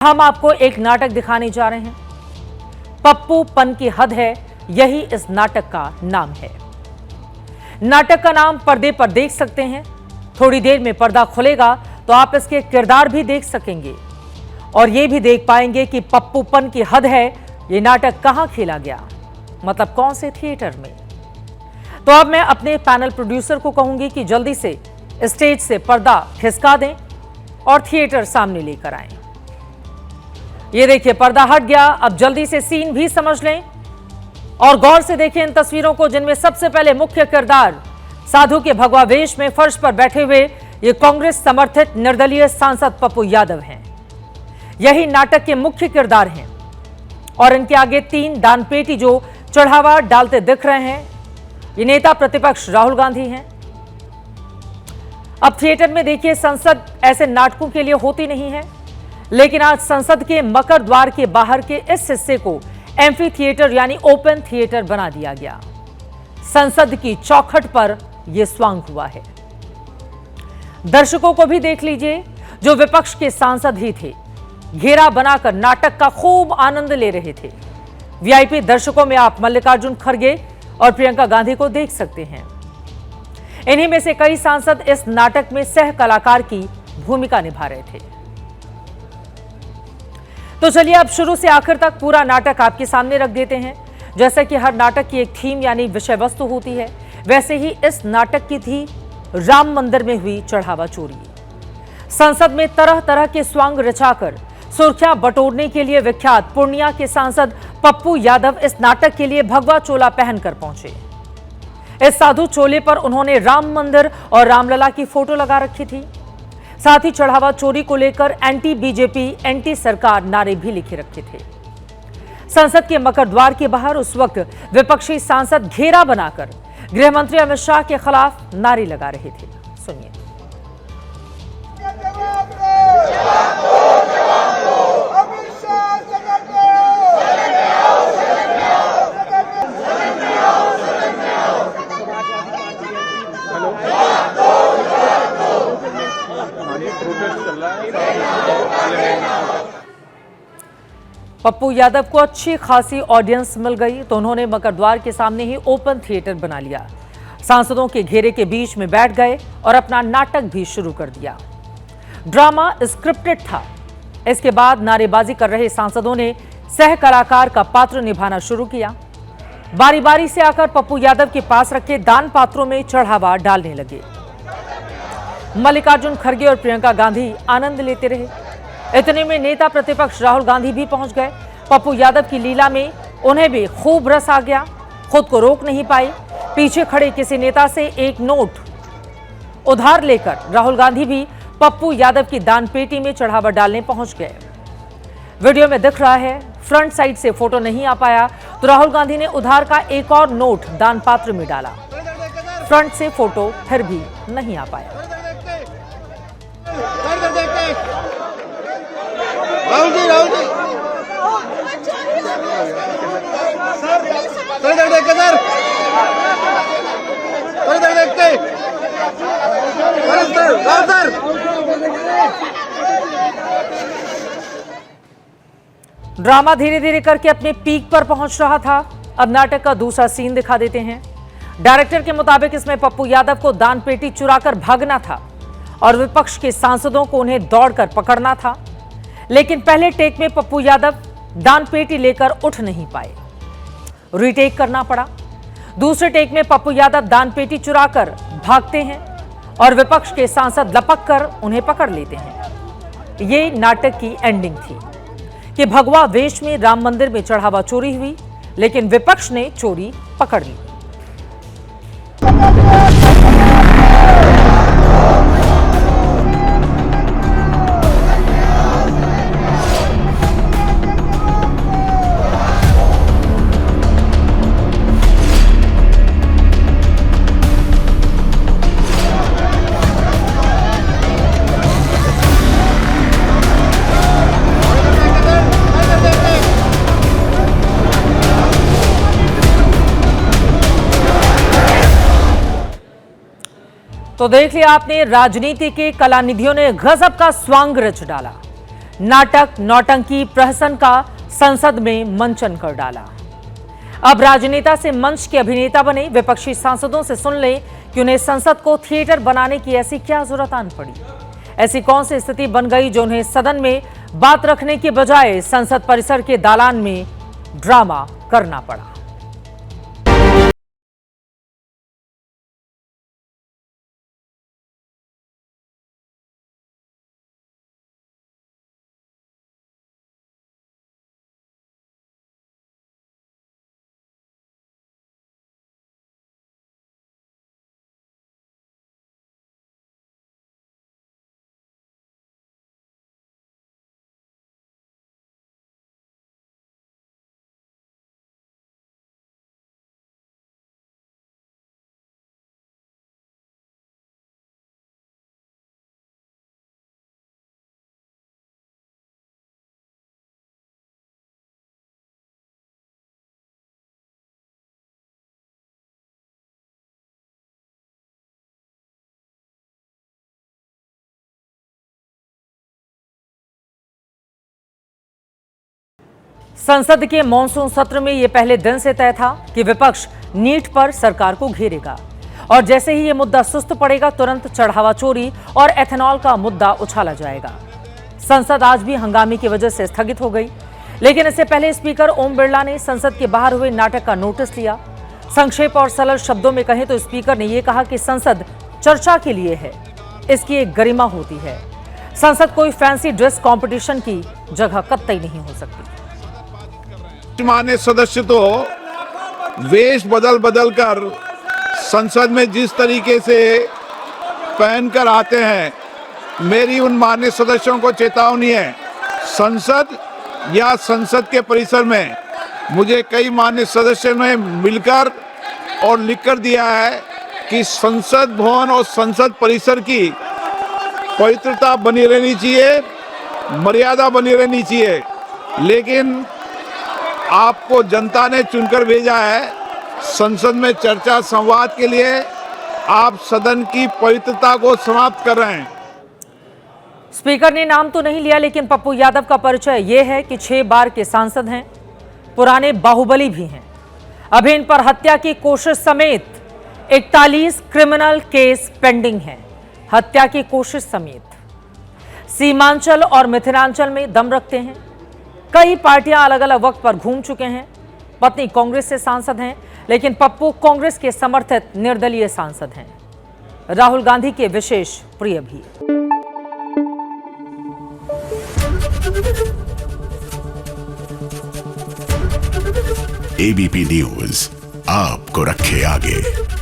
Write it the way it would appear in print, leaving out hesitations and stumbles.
हम आपको एक नाटक दिखाने जा रहे हैं। पप्पूपन की हद है, यही इस नाटक का नाम है। नाटक का नाम पर्दे पर देख सकते हैं। थोड़ी देर में पर्दा खुलेगा तो आप इसके किरदार भी देख सकेंगे और यह भी देख पाएंगे कि पप्पूपन की हद है ये नाटक कहां खेला गया, मतलब कौन से थिएटर में। तो अब मैं अपने पैनल प्रोड्यूसर को कहूंगी कि जल्दी से स्टेज से पर्दा खिसका दें और थिएटर सामने लेकर आएं। ये देखिए, पर्दा हट गया। अब जल्दी से सीन भी समझ लें और गौर से देखें इन तस्वीरों को, जिनमें सबसे पहले मुख्य किरदार साधु के भगवा वेश में फर्श पर बैठे हुए ये कांग्रेस समर्थित निर्दलीय सांसद पप्पू यादव हैं। यही नाटक के मुख्य किरदार हैं और इनके आगे 3 दानपेटी जो चढ़ावा डालते दिख रहे हैं, ये नेता प्रतिपक्ष राहुल गांधी हैं। अब थिएटर में देखिए, संसद ऐसे नाटकों के लिए होती नहीं है, लेकिन आज संसद के मकर द्वार के बाहर के इस हिस्से को एम्फी थिएटर यानी ओपन थिएटर बना दिया गया। संसद की चौखट पर यह स्वांग हुआ है। दर्शकों को भी देख लीजिए, जो विपक्ष के सांसद ही थे, घेरा बनाकर नाटक का खूब आनंद ले रहे थे। वीआईपी दर्शकों में आप मल्लिकार्जुन खड़गे और प्रियंका गांधी को देख सकते हैं। इन्हीं में से कई सांसद इस नाटक में सह कलाकार की भूमिका निभा रहे थे। तो चलिए अब शुरू से आखिर तक पूरा नाटक आपके सामने रख देते हैं। जैसा कि हर नाटक की एक थीम यानी विषय वस्तु होती है, वैसे ही इस नाटक की थी राम मंदिर में हुई चढ़ावा चोरी। संसद में तरह तरह के स्वांग रचाकर सुर्खियां बटोरने के लिए विख्यात पूर्णिया के सांसद पप्पू यादव इस नाटक के लिए भगवा चोला पहनकर पहुंचे। इस साधु चोले पर उन्होंने राम मंदिर और रामलला की फोटो लगा रखी थी। साथ ही चढ़ावा चोरी को लेकर एंटी बीजेपी, एंटी सरकार नारे भी लिखे रखे थे। संसद के मकर द्वार के बाहर उस वक्त विपक्षी सांसद घेरा बनाकर गृह मंत्री अमित शाह के खिलाफ नारे लगा रहे थे। सुनिए। पप्पू यादव को अच्छी खासी ऑडियंस मिल गई तो उन्होंने मकर द्वार के सामने ही ओपन थिएटर बना लिया। सांसदों के घेरे के बीच में बैठ गए और अपना नाटक भी शुरू कर दिया। ड्रामा स्क्रिप्टेड था। इसके बाद नारेबाजी कर रहे सांसदों ने सह कलाकार का पात्र निभाना शुरू किया। बारी बारी से आकर पप्पू यादव के पास रखे दान पात्रों में चढ़ावा डालने लगे। मल्लिकार्जुन खड़गे और प्रियंका गांधी आनंद लेते रहे। इतने में नेता प्रतिपक्ष राहुल गांधी भी पहुंच गए। पप्पू यादव की लीला में उन्हें भी खूब रस आ गया, खुद को रोक नहीं पाए। पीछे खड़े किसी नेता से एक नोट उधार लेकर राहुल गांधी भी पप्पू यादव की दान पेटी में चढ़ावा डालने पहुंच गए। वीडियो में दिख रहा है, फ्रंट साइड से फोटो नहीं आ पाया तो राहुल गांधी ने उधार का एक और नोट दान पात्र में डाला। फ्रंट से फोटो फिर भी नहीं आ पाया। राहुल जी सर। ड्रामा धीरे धीरे करके अपने पीक पर पहुंच रहा था। अब नाटक का दूसरा सीन दिखा देते हैं। डायरेक्टर के मुताबिक इसमें पप्पू यादव को दान पेटी चुराकर भागना था और विपक्ष के सांसदों को उन्हें दौड़कर पकड़ना था, लेकिन पहले टेक में पप्पू यादव दान पेटी लेकर उठ नहीं पाए। रीटेक करना पड़ा। दूसरे टेक में पप्पू यादव दान पेटी चुराकर भागते हैं और विपक्ष के सांसद लपक कर उन्हें पकड़ लेते हैं। ये नाटक की एंडिंग थी कि भगवा वेश में राम मंदिर में चढ़ावा चोरी हुई, लेकिन विपक्ष ने चोरी पकड़ ली। तो देख लिया आपने, राजनीति के कलानिधियों ने गजब का स्वांग रच डाला। नाटक, नौटंकी, प्रहसन का संसद में मंचन कर डाला। अब राजनेता से मंच के अभिनेता बने। विपक्षी सांसदों से सुन ले कि उन्हें संसद को थिएटर बनाने की ऐसी क्या जरूरत आन पड़ी। ऐसी कौन सी स्थिति बन गई जो उन्हें सदन में बात रखने के बजाय संसद परिसर के दालान में ड्रामा करना पड़ा। संसद के मॉनसून सत्र में यह पहले दिन से तय था कि विपक्ष नीट पर सरकार को घेरेगा और जैसे ही यह मुद्दा सुस्त पड़ेगा तुरंत चढ़ावा चोरी और एथेनॉल का मुद्दा उछाला जाएगा। संसद आज भी हंगामे की वजह से स्थगित हो गई, लेकिन इससे पहले स्पीकर ओम बिरला ने संसद के बाहर हुए नाटक का नोटिस लिया। संक्षेप और सरल शब्दों में कहें तो स्पीकर ने यह कहा कि संसद चर्चा के लिए है, इसकी एक गरिमा होती है। संसद कोई फैंसी ड्रेस कंपटीशन की जगह कतई नहीं हो सकती। माननीय सदस्य तो वेश बदल बदल कर संसद में जिस तरीके से पहनकर आते हैं, मेरी उन माननीय सदस्यों को चेतावनी है। संसद या संसद के परिसर में मुझे कई माननीय सदस्यों ने मिलकर और लिखकर दिया है कि संसद भवन और संसद परिसर की पवित्रता बनी रहनी चाहिए, मर्यादा बनी रहनी चाहिए। लेकिन आपको जनता ने चुनकर भेजा है संसद में चर्चा संवाद के लिए, आप सदन की पवित्रता को समाप्त कर रहे हैं। स्पीकर ने नाम तो नहीं लिया, लेकिन पप्पू यादव का परिचय यह है कि 6 बार के सांसद हैं, पुराने बाहुबली भी हैं। अभी इन पर हत्या की कोशिश समेत 41 क्रिमिनल केस पेंडिंग हैं। हत्या की कोशिश समेत सीमांचल और मिथिलांचल में दम रखते हैं। कई पार्टियां अलग अलग वक्त पर घूम चुके हैं। पत्नी कांग्रेस से सांसद हैं, लेकिन पप्पू कांग्रेस के समर्थित निर्दलीय सांसद हैं। राहुल गांधी के विशेष प्रिय भी। एबीपी न्यूज आपको रखे आगे।